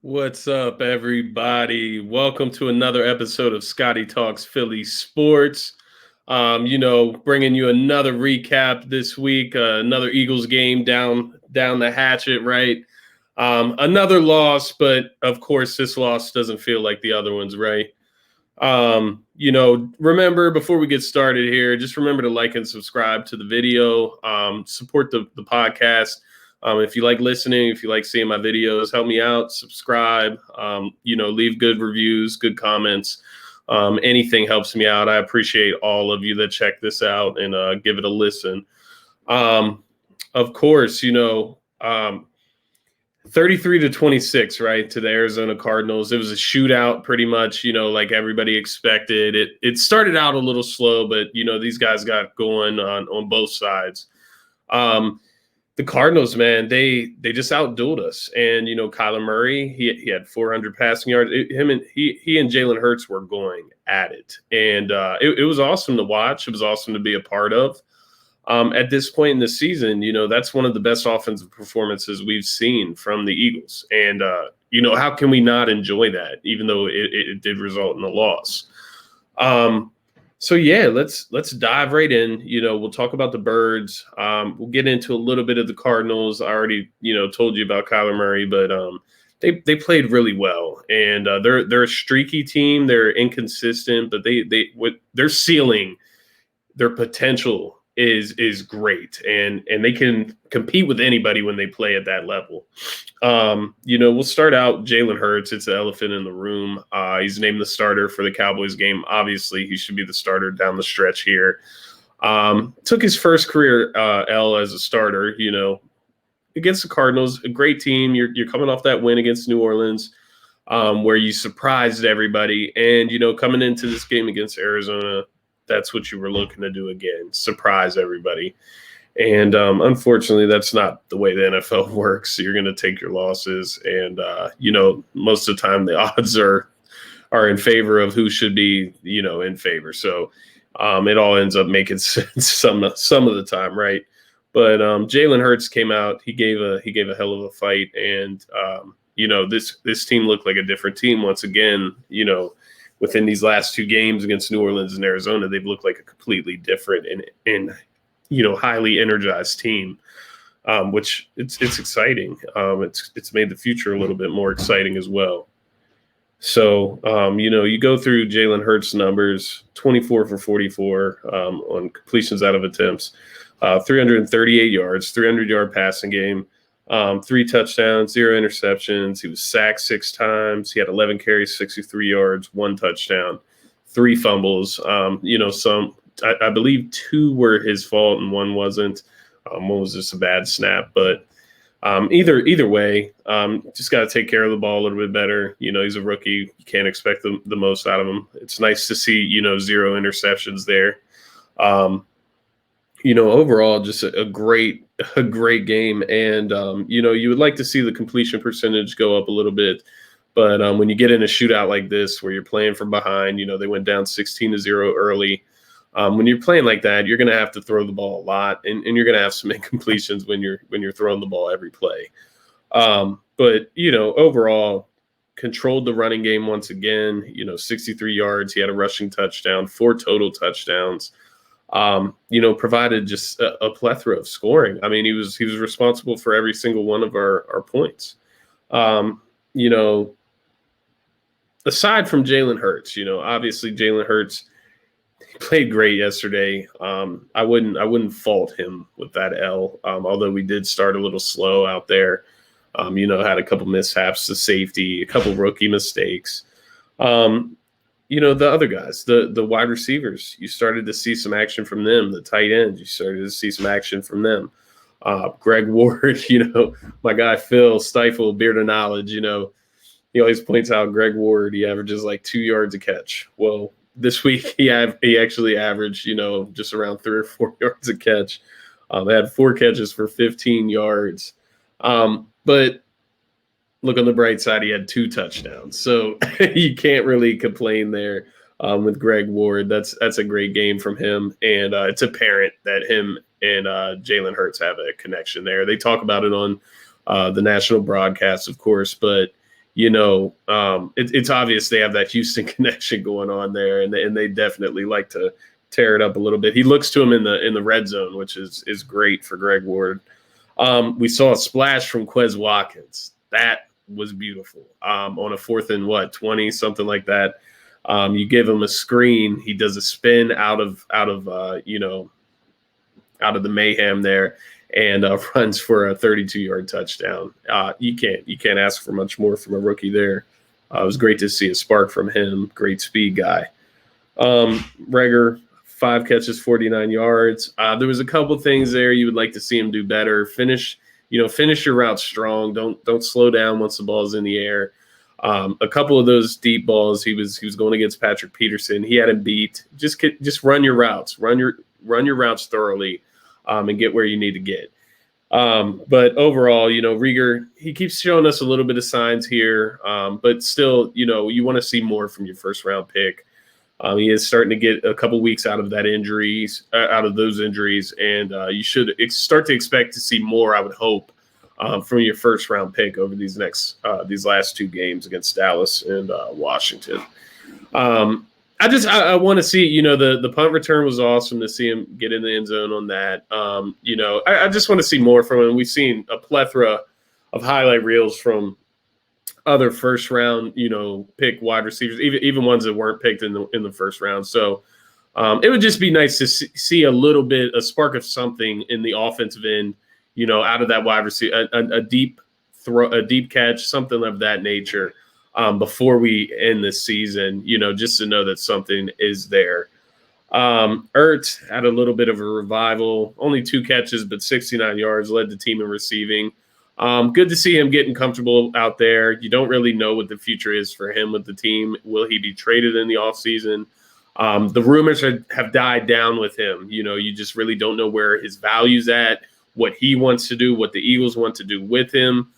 What's up, everybody? Welcome to another episode of Scotty Talks Philly Sports. Bringing you another recap this week. Another Eagles game down the hatchet, right? Another loss, but of course, this loss doesn't feel like the other ones, right? Remember before we get started here, just remember to like and subscribe to the video. Support the podcast. If you like listening, if you like seeing my videos, help me out, subscribe, leave good reviews, good comments. Anything helps me out. I appreciate all of you that check this out and give it a listen. Of course, 33-26, right, to the Arizona Cardinals. It was a shootout pretty much, like everybody expected. It started out a little slow, but, these guys got going on both sides. The Cardinals, man, they just outdueled us. And, Kyler Murray, he had 400 passing yards. He and Jalen Hurts were going at it. And it was awesome to watch. It was awesome to be a part of. At this point in the season, that's one of the best offensive performances we've seen from the Eagles. And, how can we not enjoy that, even though it did result in a loss? So yeah, let's dive right in. We'll talk about the Birds. We'll get into a little bit of the Cardinals. I already, told you about Kyler Murray, but they played really well, and they're a streaky team. They're inconsistent, but with their ceiling, their potential is great, and they can compete with anybody when they play at that level. We'll start out Jalen Hurts. It's the elephant in the room. He's named the starter for the Cowboys game. Obviously, he should be the starter down the stretch here. Took his first career L as a starter, against the Cardinals, a great team. You're coming off that win against New Orleans, where you surprised everybody. And, coming into this game against Arizona, that's what you were looking to do again, surprise everybody. And unfortunately, that's not the way the NFL works. You're going to take your losses. And, most of the time the odds are in favor of who should be, in favor. So it all ends up making sense some of the time, right? But Jalen Hurts came out. He gave a hell of a fight. And, this team looked like a different team once again, within these last two games against New Orleans and Arizona. They've looked like a completely different and highly energized team, which it's exciting. It's made the future a little bit more exciting as well. So, you go through Jalen Hurts' numbers, 24 for 44 on completions out of attempts, 338 yards, 300-yard passing game, 3 touchdowns, 0 interceptions. He was sacked 6 times. He had 11 carries, 63 yards, 1 touchdown, 3 fumbles. I believe 2 were his fault and 1 wasn't. One was just a bad snap. But either way, just got to take care of the ball a little bit better. He's a rookie. You can't expect the most out of him. It's nice to see, 0 interceptions there. Overall, just a great game. And, you would like to see the completion percentage go up a little bit. But when you get in a shootout like this, where you're playing from behind, they went down 16-0 early. When you're playing like that, you're going to have to throw the ball a lot, and you're going to have some incompletions when you're throwing the ball every play. But, overall, controlled the running game once again, 63 yards. He had a rushing touchdown, 4 total touchdowns. Provided just a plethora of scoring. I mean, he was responsible for every single one of our points. Aside from Jalen Hurts, obviously Jalen Hurts played great yesterday. I wouldn't fault him with that L. Although we did start a little slow out there. Had a couple mishaps to safety, a couple rookie mistakes. The other guys, the wide receivers, you started to see some action from them. The tight ends, you started to see some action from them. Greg Ward, my guy Phil Stifle, Beard of Knowledge, he always points out Greg Ward, he averages like 2 yards a catch. Well, this week he actually averaged, just around 3 or 4 yards a catch. They had 4 catches for 15 yards. But look on the bright side, he had 2 touchdowns. So you can't really complain there with Greg Ward. That's a great game from him. And it's apparent that him and Jalen Hurts have a connection there. They talk about it on the national broadcast, of course. But, it's obvious they have that Houston connection going on there, and they definitely like to tear it up a little bit. He looks to him in the red zone, which is great for Greg Ward. We saw a splash from Quez Watkins. That was beautiful. On a 4th and 20, something like that. You give him a screen, he does a spin out of the mayhem there, and runs for a 32-yard touchdown. You can't ask for much more from a rookie there. It was great to see a spark from him. Great speed guy. Reagor, 5 catches, 49 yards. There was a couple things there you would like to see him do better. Finish your route strong. Don't slow down once the ball's in the air. A couple of those deep balls, he was going against Patrick Peterson. He had him beat. Just run your routes. Run your routes thoroughly, and get where you need to get. But overall, Reagor, he keeps showing us a little bit of signs here, but still, you want to see more from your first round pick. He is starting to get a couple weeks out of those injuries, and you should start to expect to see more, I would hope, from your first round pick over these last 2 games against Dallas and Washington. I want to see, the punt return was awesome to see him get in the end zone on that. I just want to see more from him. We've seen a plethora of highlight reels from other first round, pick wide receivers, even ones that weren't picked in the first round. So it would just be nice to see a spark of something in the offensive end, out of that wide receiver, a deep throw, a deep catch, something of that nature. Before we end this season, just to know that something is there. Ertz had a little bit of a revival, only 2 catches, but 69 yards, led the team in receiving. Good to see him getting comfortable out there. You don't really know what the future is for him with the team. Will he be traded in the offseason? The rumors have died down with him. You just really don't know where his value's at, what he wants to do, what the Eagles want to do with him.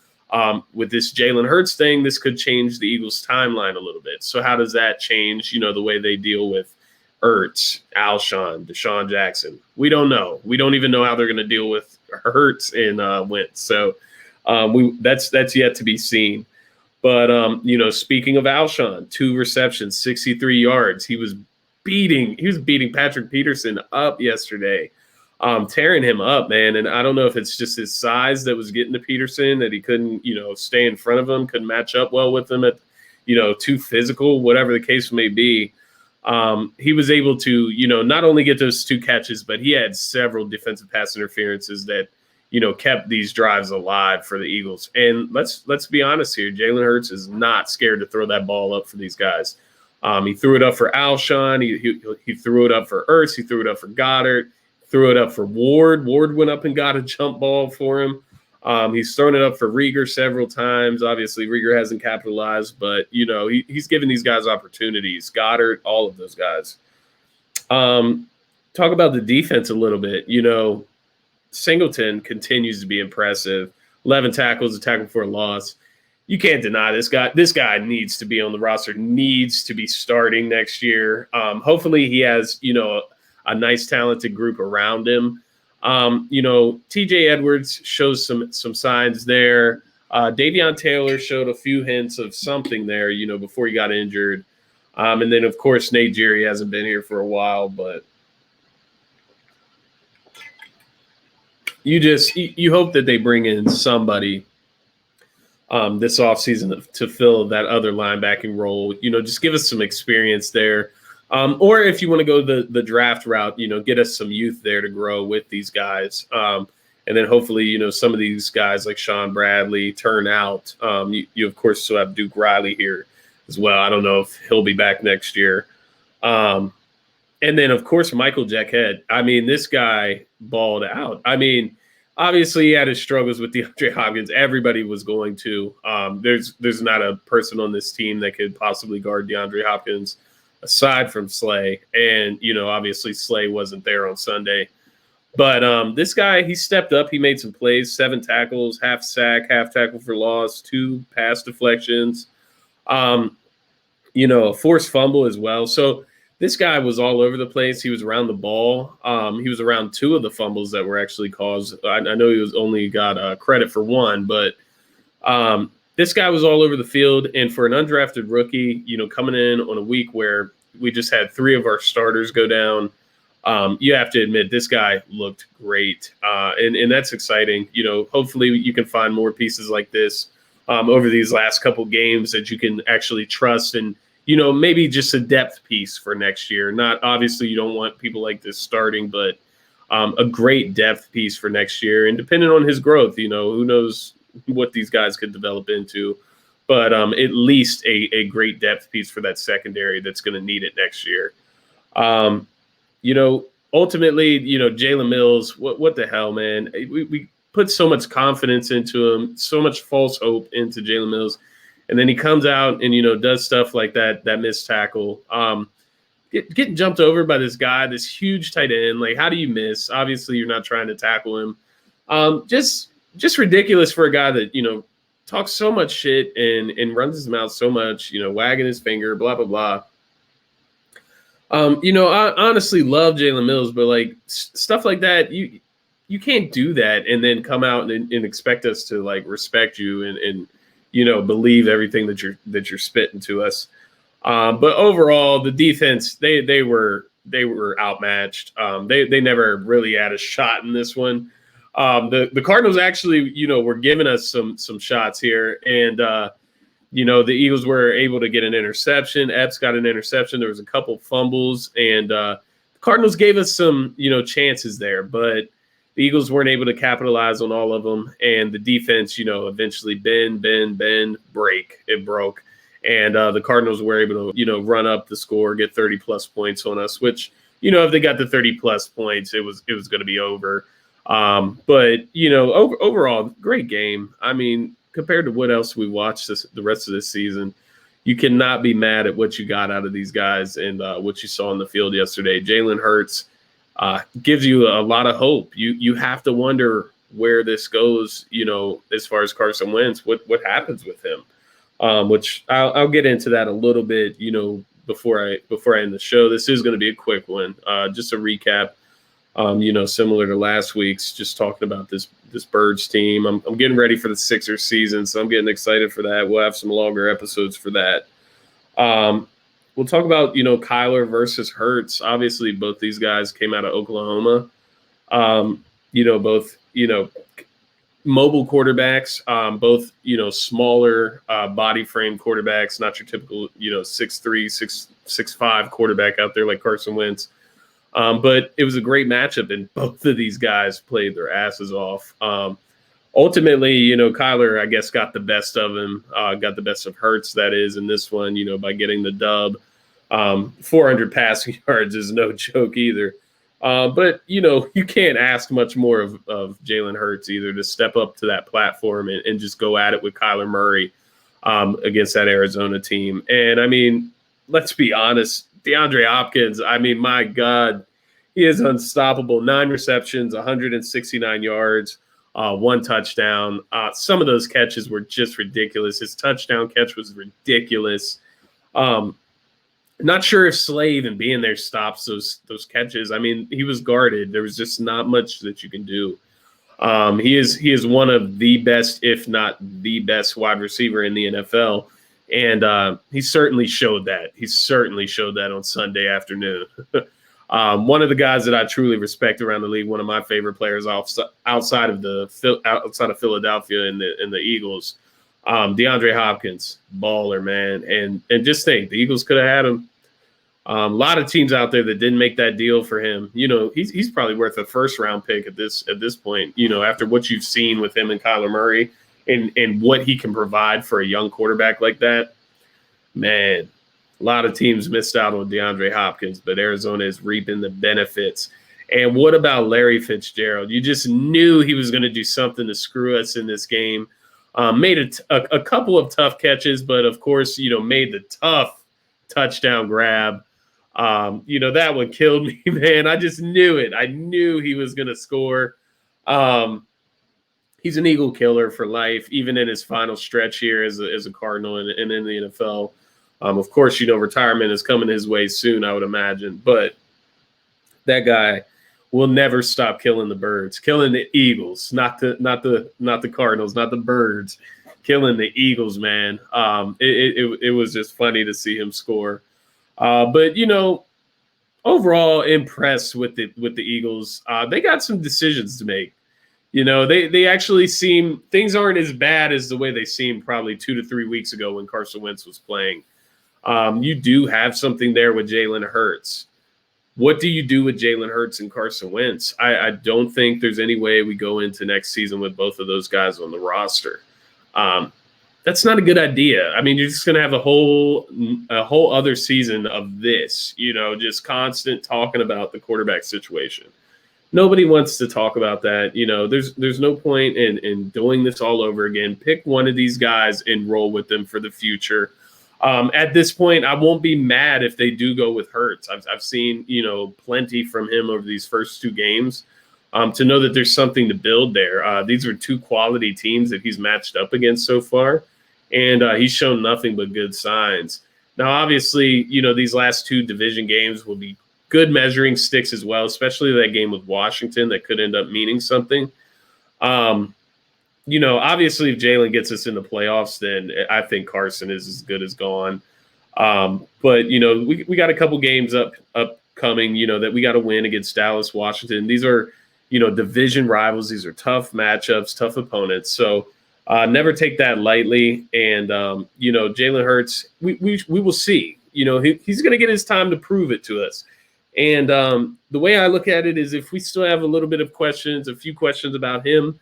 With this Jalen Hurts thing, this could change the Eagles' timeline a little bit. So how does that change, the way they deal with Ertz, Alshon, Deshaun Jackson? We don't know. We don't even know how they're going to deal with Hurts and Wentz. So that's yet to be seen. But, speaking of Alshon, 2 receptions, 63 yards. He was beating Patrick Peterson up yesterday. Tearing him up, man. And I don't know if it's just his size that was getting to Peterson, that he couldn't, stay in front of him, couldn't match up well with him at, too physical, whatever the case may be. He was able to, not only get those 2 catches, but he had several defensive pass interferences that, kept these drives alive for the Eagles. And let's be honest here. Jalen Hurts is not scared to throw that ball up for these guys. He threw it up for Alshon. He threw it up for Ertz. He threw it up for Goddard. Threw it up for Ward. Ward went up and got a jump ball for him. He's thrown it up for Reagor several times. Obviously, Reagor hasn't capitalized, but, he's giving these guys opportunities. Goddard, all of those guys. Talk about the defense a little bit. Singleton continues to be impressive. 11 tackles, a tackle for a loss. You can't deny this guy. This guy needs to be on the roster, needs to be starting next year. Hopefully he has, a nice talented group around him. TJ Edwards shows some signs there. Davion Taylor showed a few hints of something there, before he got injured. And then, of course, Nate Jerry hasn't been here for a while, but you hope that they bring in somebody this offseason to fill that other linebacking role. Just give us some experience there. Or if you want to go the draft route, get us some youth there to grow with these guys. And then hopefully, some of these guys like Sean Bradley turn out. You of course, still have Duke Riley here as well. I don't know if he'll be back next year. And then, of course, Michael Jacquet. I mean, this guy balled out. I mean, obviously he had his struggles with DeAndre Hopkins. Everybody was going to. There's not a person on this team that could possibly guard DeAndre Hopkins aside from Slay. And, obviously Slay wasn't there on Sunday. But this guy, he stepped up. He made some plays, 7 tackles, half sack, half tackle for loss, 2 pass deflections, a forced fumble as well. So this guy was all over the place. He was around the ball. He was around 2 of the fumbles that were actually caused. I know he was only got credit for 1, but this guy was all over the field. And for an undrafted rookie, coming in on a week where we just had 3 of our starters go down, you have to admit this guy looked great. And that's exciting. Hopefully you can find more pieces like this over these last couple games that you can actually trust, and maybe just a depth piece for next year. Not obviously you don't want people like this starting, but a great depth piece for next year. And depending on his growth, who knows what these guys could develop into, but at least a great depth piece for that secondary that's going to need it next year. Ultimately, Jalen Mills, what the hell, man? We put so much confidence into him, so much false hope into Jalen Mills. And then he comes out and, does stuff like that missed tackle. Getting jumped over by this guy, this huge tight end. Like, how do you miss? Obviously, you're not trying to tackle him. Just ridiculous for a guy that, talks so much shit and runs his mouth so much, wagging his finger, blah, blah, blah. I honestly love Jalen Mills, but like stuff like that, you can't do that and then come out and expect us to like respect you and believe everything that you're spitting to us. But overall, the defense they were outmatched. They never really had a shot in this one. The Cardinals actually were giving us some shots here, and the Eagles were able to get an interception. Epps got an interception. There was a couple fumbles, and the Cardinals gave us some chances there, but the Eagles weren't able to capitalize on all of them. And the defense, eventually bend, break. It broke. And the Cardinals were able to, run up the score, get 30-plus points on us, which, if they got the 30-plus points, it was going to be over. But, overall, great game. I mean, compared to what else we watched the rest of this season, you cannot be mad at what you got out of these guys and what you saw on the field yesterday. Jalen Hurts gives you a lot of hope. You have to wonder where this goes, as far as Carson Wentz, what happens with him, which I'll get into that a little bit, before I end the show. This is going to be a quick one. Just a recap, similar to last week's, just talking about this Birds team. I'm getting ready for the Sixers season, so I'm getting excited for that. We'll have some longer episodes for that. We'll talk about, Kyler versus Hurts. Obviously, both these guys came out of Oklahoma. Both, mobile quarterbacks, both, smaller body frame quarterbacks, not your typical, 6'3", 6'5" quarterback out there like Carson Wentz. But it was a great matchup, and both of these guys played their asses off. Ultimately, Kyler, I guess, got the best of him, got the best of Hurts, that is, in this one, by getting the dub. 400 passing yards is no joke either. But, you can't ask much more of Jalen Hurts either, to step up to that platform and just go at it with Kyler Murray against that Arizona team. And, I mean, let's be honest, DeAndre Hopkins, I mean, my God, he is unstoppable. 9 receptions, 169 yards, 1 touchdown. Some of those catches were just ridiculous. His touchdown catch was ridiculous. Not sure if Slay even being there stops those catches. I mean, he was guarded. There was just not much that you can do. He is one of the best, if not the best, wide receiver in the NFL. And he certainly showed that. He certainly showed that on Sunday afternoon. One of the guys that I truly respect around the league, one of my favorite players outside of Philadelphia and the Eagles, DeAndre Hopkins, baller, man. And just think, the Eagles could have had him. A lot of teams out there that didn't make that deal for him. He's probably worth a first-round pick at this point, after what you've seen with him and Kyler Murray. And what he can provide for a young quarterback like that, man, a lot of teams missed out on DeAndre Hopkins, but Arizona is reaping the benefits. And what about Larry Fitzgerald? You just knew he was going to do something to screw us in this game. Made a couple of tough catches, but of course, made the tough touchdown grab. That one killed me, man. I just knew it. I knew he was going to score. He's an Eagle killer for life, even in his final stretch here as a Cardinal and in the NFL. Of course, retirement is coming his way soon, I would imagine. But that guy will never stop killing the Birds, killing the Eagles, not the Cardinals, not the Birds, killing the Eagles, man. It was just funny to see him score. But overall impressed with the Eagles. They got some decisions to make. They actually seem things aren't as bad as the way they seemed probably 2 to 3 weeks ago when Carson Wentz was playing. You do have something there with Jalen Hurts. What do you do with Jalen Hurts and Carson Wentz? I don't think there's any way we go into next season with both of those guys on the roster. That's not a good idea. I mean, you're just going to have a whole other season of this, just constant talking about the quarterback situation. Nobody wants to talk about that. There's no point in doing this all over again. Pick one of these guys and roll with them for the future. At this point, I won't be mad if they do go with Hurts. I've seen, plenty from him over these first 2 games to know that there's something to build there. These are 2 quality teams that he's matched up against so far, and he's shown nothing but good signs. Now, obviously, these last 2 division games will be good measuring sticks as well, especially that game with Washington that could end up meaning something. Obviously, if Jalen gets us in the playoffs, then I think Carson is as good as gone. But we got a couple games upcoming, that we got to win against Dallas, Washington. These are, division rivals. These are tough matchups, tough opponents. So never take that lightly. And, Jalen Hurts, we will see. He's going to get his time to prove it to us. And the way I look at it is if we still have a little bit of a few questions about him,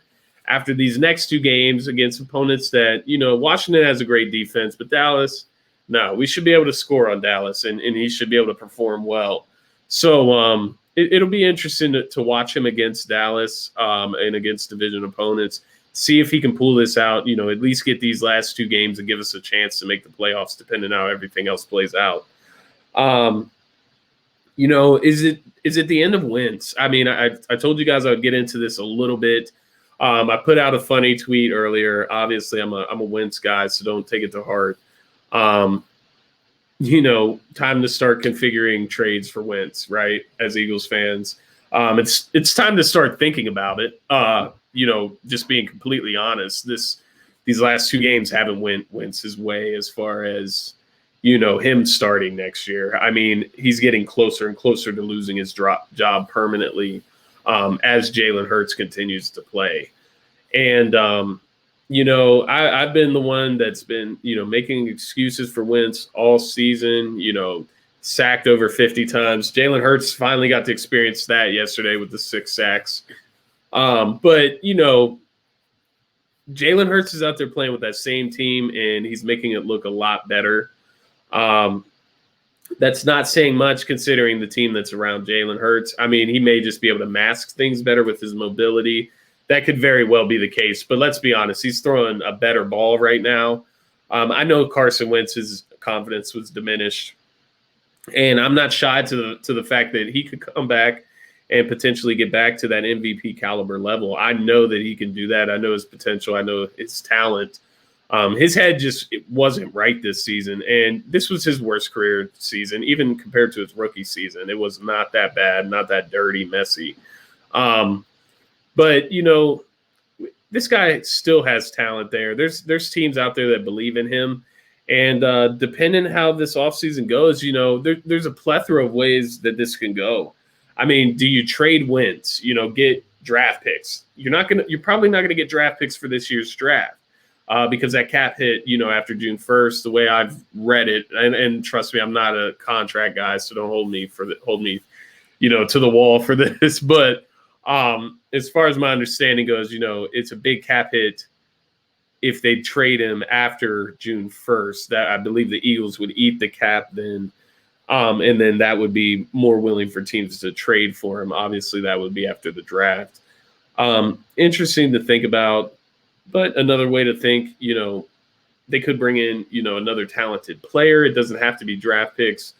after these next 2 games against opponents that, Washington has a great defense, but Dallas, no, we should be able to score on Dallas, and he should be able to perform well. So it'll be interesting to watch him against Dallas and against division opponents, see if he can pull this out, at least get these last 2 games and give us a chance to make the playoffs, depending on how everything else plays out. Is it the end of Wentz? I mean, I told you guys I would get into this a little bit. I put out a funny tweet earlier. Obviously, I'm a Wentz guy, so don't take it to heart. Time to start configuring trades for Wentz, right? As Eagles fans, it's time to start thinking about it. Just being completely honest, these last 2 games haven't went Wentz's way as far as him starting next year. I mean, he's getting closer and closer to losing his job permanently. As Jalen Hurts continues to play. And, I've been the one that's been, making excuses for Wentz all season, sacked over 50 times. Jalen Hurts finally got to experience that yesterday with the 6 sacks. But Jalen Hurts is out there playing with that same team, and he's making it look a lot better. That's not saying much considering the team that's around Jalen Hurts. I mean, he may just be able to mask things better with his mobility. That could very well be the case. But let's be honest, he's throwing a better ball right now. I know Carson Wentz's confidence was diminished. And I'm not shy to the fact that he could come back and potentially get back to that MVP caliber level. I know that he can do that. I know his potential. I know his talent. His head just wasn't right this season, and this was his worst career season, even compared to his rookie season. It was not that bad, not that dirty, messy. But this guy still has talent there. There's teams out there that believe in him, and depending how this offseason goes, there's a plethora of ways that this can go. I mean, do you trade Wentz? Get draft picks. You're probably not gonna get draft picks for this year's draft. Because that cap hit, after June 1st, the way I've read it, and trust me, I'm not a contract guy, so don't hold me to the wall for this. But as far as my understanding goes, it's a big cap hit if they trade him after June 1st. That I believe the Eagles would eat the cap then, and then that would be more willing for teams to trade for him. Obviously, that would be after the draft. Interesting to think about. But another way to think, they could bring in, another talented player. It doesn't have to be draft picks.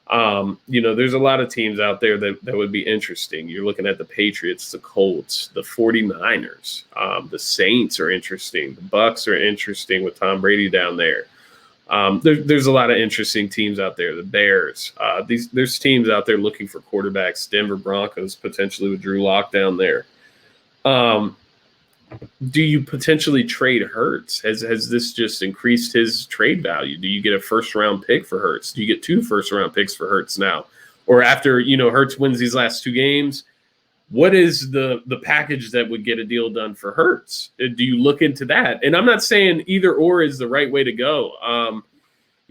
There's a lot of teams out there that would be interesting. You're looking at the Patriots, the Colts, the 49ers. The Saints are interesting. The Bucks are interesting with Tom Brady down there. There's a lot of interesting teams out there. The Bears. There's teams out there looking for quarterbacks. Denver Broncos potentially with Drew Lock down there. do you potentially trade Hurts? Has this just increased his trade value? Do you get a first-round pick for Hurts? Do you get 2 first-round picks for Hurts now? Or after, Hurts wins these last 2 games, what is the package that would get a deal done for Hurts? Do you look into that? And I'm not saying either or is the right way to go.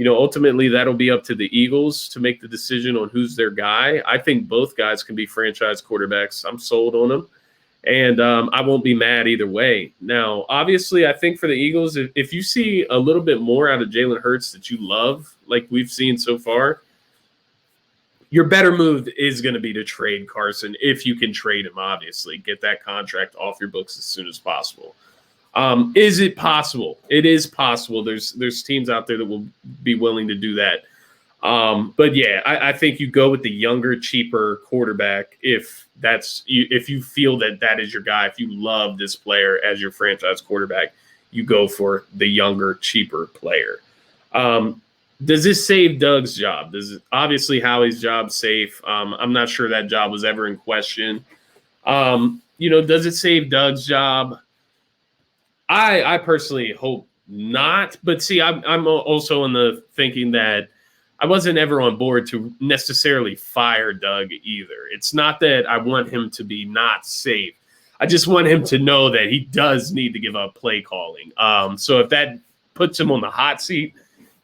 Ultimately that'll be up to the Eagles to make the decision on who's their guy. I think both guys can be franchise quarterbacks. I'm sold on them. And I won't be mad either way. Now, obviously, I think for the Eagles, if you see a little bit more out of Jalen Hurts that you love, like we've seen so far, your better move is going to be to trade Carson if you can trade him, obviously. Get that contract off your books as soon as possible. Is it possible? It is possible. There's teams out there that will be willing to do that. But yeah, I think you go with the younger, cheaper quarterback if you feel that is your guy. If you love this player as your franchise quarterback, you go for the younger, cheaper player. Does this save Doug's job? Obviously Howie's job safe? I'm not sure that job was ever in question. Does it save Doug's job? I personally hope not. But see, I'm also in the thinking that I wasn't ever on board to necessarily fire Doug either. It's not that I want him to be not safe. I just want him to know that he does need to give up play calling. So if that puts him on the hot seat,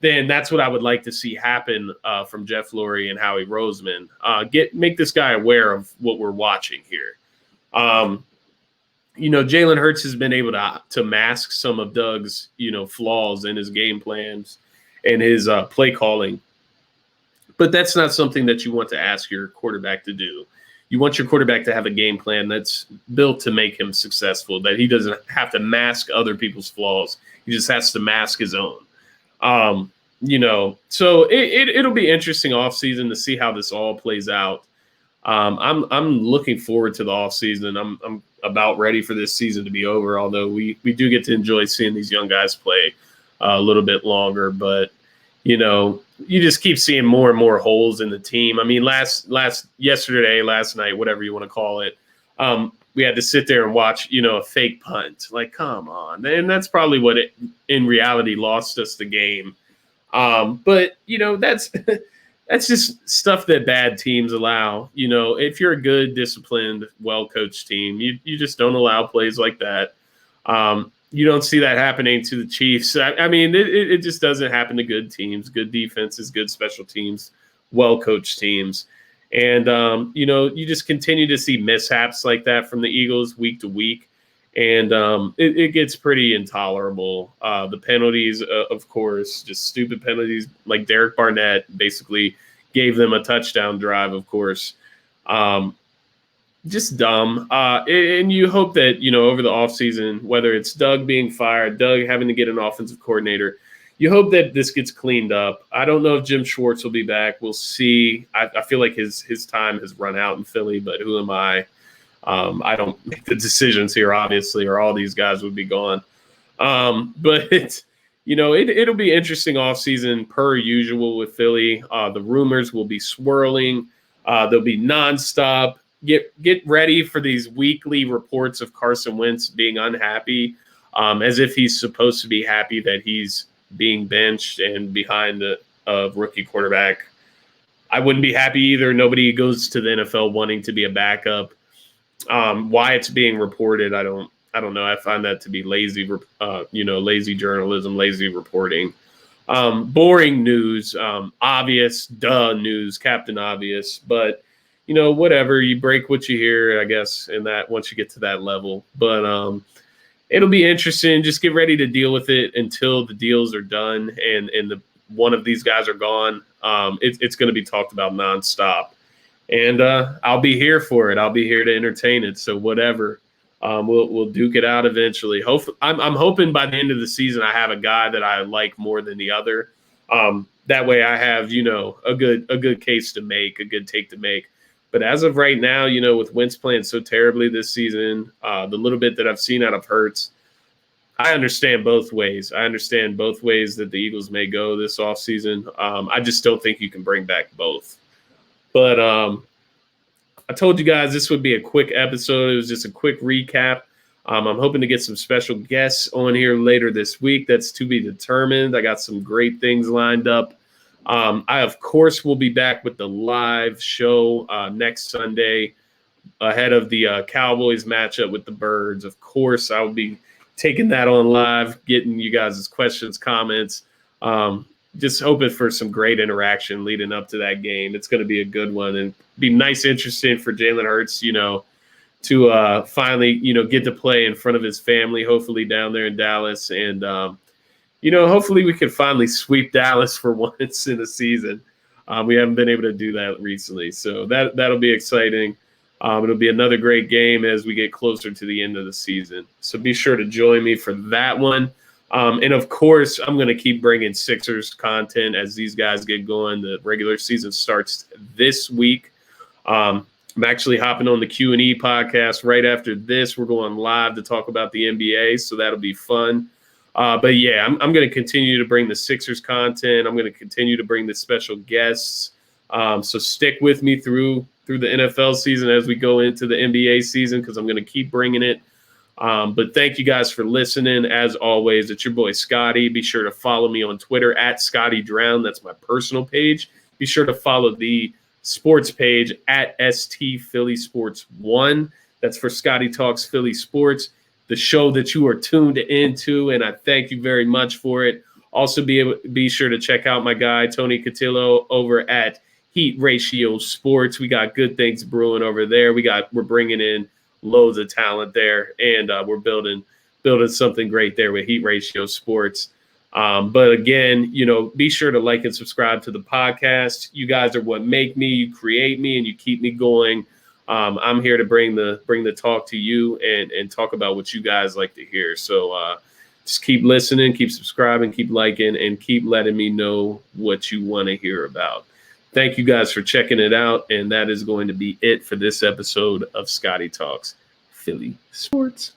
then that's what I would like to see happen from Jeff Lurie and Howie Roseman. Make this guy aware of what we're watching here. Jalen Hurts has been able to mask some of Doug's, flaws in his game plans and his play calling. But that's not something that you want to ask your quarterback to do. You want your quarterback to have a game plan that's built to make him successful, that he doesn't have to mask other people's flaws. He just has to mask his own. So it'll be interesting offseason to see how this all plays out. I'm looking forward to the offseason. I'm about ready for this season to be over, although we do get to enjoy seeing these young guys play a little bit longer. But, you just keep seeing more and more holes in the team. I mean, last night, whatever you want to call it, we had to sit there and watch, a fake punt. Like, come on. And that's probably what in reality lost us the game. But, that's just stuff that bad teams allow. If you're a good, disciplined, well-coached team, you just don't allow plays like that. You don't see that happening to the Chiefs. I mean, it just doesn't happen to good teams, good defenses, good special teams, well-coached teams. And, you just continue to see mishaps like that from the Eagles week to week. And it gets pretty intolerable. The penalties, of course, just stupid penalties like Derek Barnett basically gave them a touchdown drive, of course. Just dumb. And you hope that, over the offseason, whether it's Doug being fired, Doug having to get an offensive coordinator, you hope that this gets cleaned up. I don't know if Jim Schwartz will be back. We'll see. I feel like his time has run out in Philly, but who am I? I don't make the decisions here, obviously, or all these guys would be gone. But it'll be interesting offseason per usual with Philly. The rumors will be swirling. They'll be nonstop. Get ready for these weekly reports of Carson Wentz being unhappy, as if he's supposed to be happy that he's being benched and behind a rookie quarterback. I wouldn't be happy either. Nobody goes to the NFL wanting to be a backup. Why it's being reported, I don't know. I find that to be lazy, lazy journalism, lazy reporting. Boring news, obvious, news, Captain Obvious, but whatever, you break what you hear, I guess, in that once you get to that level. But it'll be interesting. Just get ready to deal with it until the deals are done and one of these guys are gone. It's going to be talked about nonstop. And I'll be here for it. I'll be here to entertain it. So whatever, we'll duke it out eventually. I'm hoping by the end of the season I have a guy that I like more than the other. That way I have a good case to make, a good take to make. But as of right now, with Wentz playing so terribly this season, the little bit that I've seen out of Hurts, I understand both ways. I understand both ways that the Eagles may go this offseason. I just don't think you can bring back both. But I told you guys this would be a quick episode. It was just a quick recap. I'm hoping to get some special guests on here later this week. That's to be determined. I got some great things lined up. I, of course, will be back with the live show next Sunday ahead of the Cowboys matchup with the Birds. Of course, I'll be taking that on live, getting you guys' questions, comments. Just hoping for some great interaction leading up to that game. It's going to be a good one and be nice, interesting for Jalen Hurts, to finally, get to play in front of his family, hopefully down there in Dallas. And, hopefully we can finally sweep Dallas for once in the season. We haven't been able to do that recently. So that'll be exciting. It'll be another great game as we get closer to the end of the season. So be sure to join me for that one. And, of course, I'm going to keep bringing Sixers content as these guys get going. The regular season starts this week. I'm actually hopping on the Q&E podcast right after this. We're going live to talk about the NBA, so that'll be fun. But, yeah, I'm going to continue to bring the Sixers content. I'm going to continue to bring the special guests. So stick with me through the NFL season as we go into the NBA season because I'm going to keep bringing it. But thank you guys for listening. As always, it's your boy Scotty. Be sure to follow me on Twitter at Scotty Drown. That's my personal page. Be sure to follow the sports page at ST Philly Sports 1. That's for Scotty Talks Philly Sports, the show that you are tuned into, and I thank you very much for it. Also, be sure to check out my guy, Tony Cotillo, over at Heat Ratio Sports. We got good things brewing over there. We're bringing in loads of talent there, and we're building something great there with Heat Ratio Sports. But again, be sure to like and subscribe to the podcast. You guys are what make me, you create me, and you keep me going. I'm here to bring the talk to you and talk about what you guys like to hear. So just keep listening, keep subscribing, keep liking, and keep letting me know what you want to hear about. Thank you guys for checking it out, and that is going to be it for this episode of Scotty Talks Philly Sports.